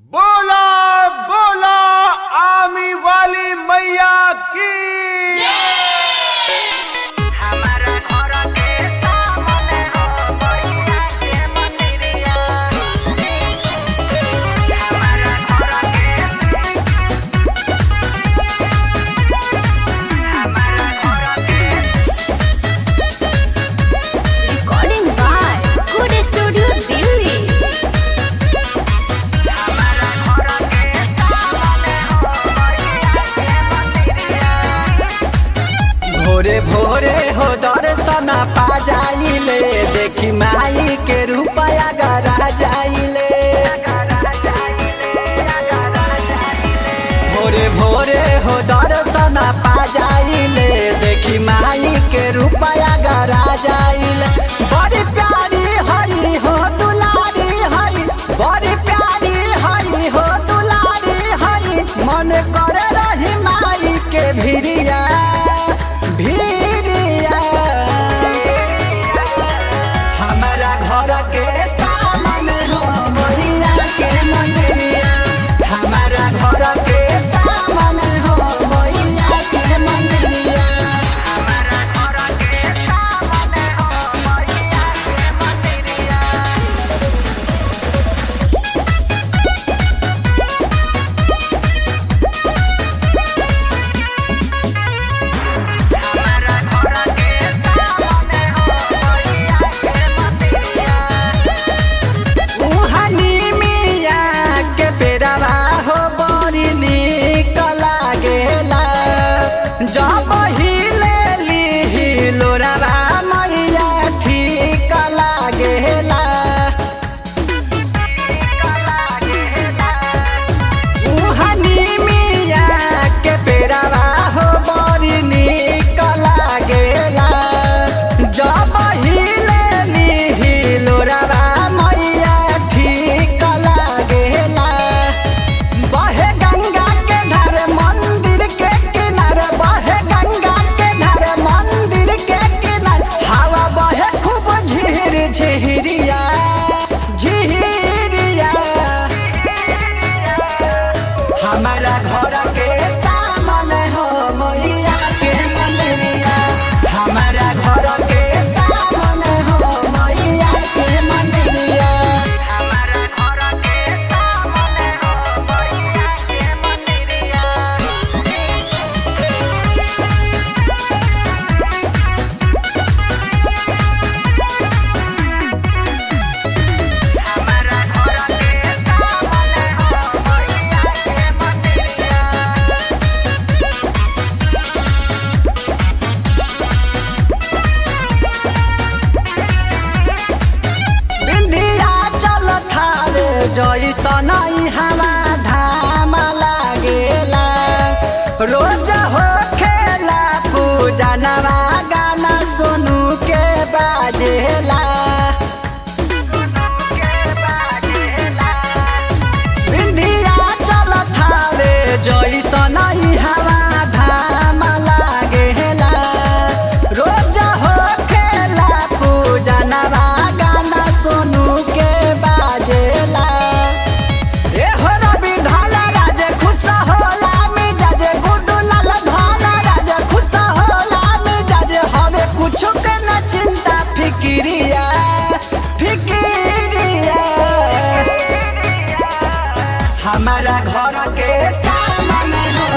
बोला बोला आमी वाली मैया की। हमारा घर के सामने हो मैया के मंदिरिया। हमारा घर के Recording by Good Studio Delhi. हमारा घर के सामने हो मैया के मंदिरिया। भोरे भोरे हो दर्शन पा जाइले, देखी माई के रुपया गरा जाइले। भोरे भोरे हो दर्शन पा जाइले, देखी माई के रुपया गरा जाइले। बड़ी प्यारी हरी हो दुलारी हरी, बड़ी प्यारी हरी हो दुलारी हरी, मन करे रही माई के भिरिया भिरिया। हमारा घर के सामने हो मैया के मंदिरिया। हमारा घर के सामने हो मैया के मंदिरिया। हमारा घर के सामने हो मैया के मंदिरिया। हमारा घर के सामने हो मैया के मंदिरिया। उहानी मिया के बेरवा हो बड़ी नीक लागेला, जब हिलेली हिलोरवा मैया ठीक लागेला। उहानी मिया के बेरवा हो बड़ी नीक लागेला, जब हिलेली हिलोरवा मैया ठीक लागेला। बहे गंगा के धार मंदिर के किनारे, बहे गंगा के धार मंदिर के किनारे, हवा बहे खूब झिहिर झिहिरिया झिहिरिया। हमारा घर के सामने हो मैया के मंदिरिया। हमारा घर के सामने हो मैया के मंदिरिया। हमारा घर के सामने हो मैया के मंदिरिया। हमारा घर के सामने हो मैया के मंदिरिया। बिंदिया चल थारे जैसन हवा धाम लागेला, रोज हो खेला पूजा नवा गाना सुनू के बाजेला। बिंदिया चल थारे जैसन हवा धाम लागेला, रोज हो खेला पूजा नवा गाना सुनू के बाजेला। ए हो रवि धन राज खुश होला मिजाज, गुड्डू लाल धन राज खुश होला मिजाज, हवे कुछ के न चिंता फिकिरिया फिकिरिया। हमारा घर के सामने हो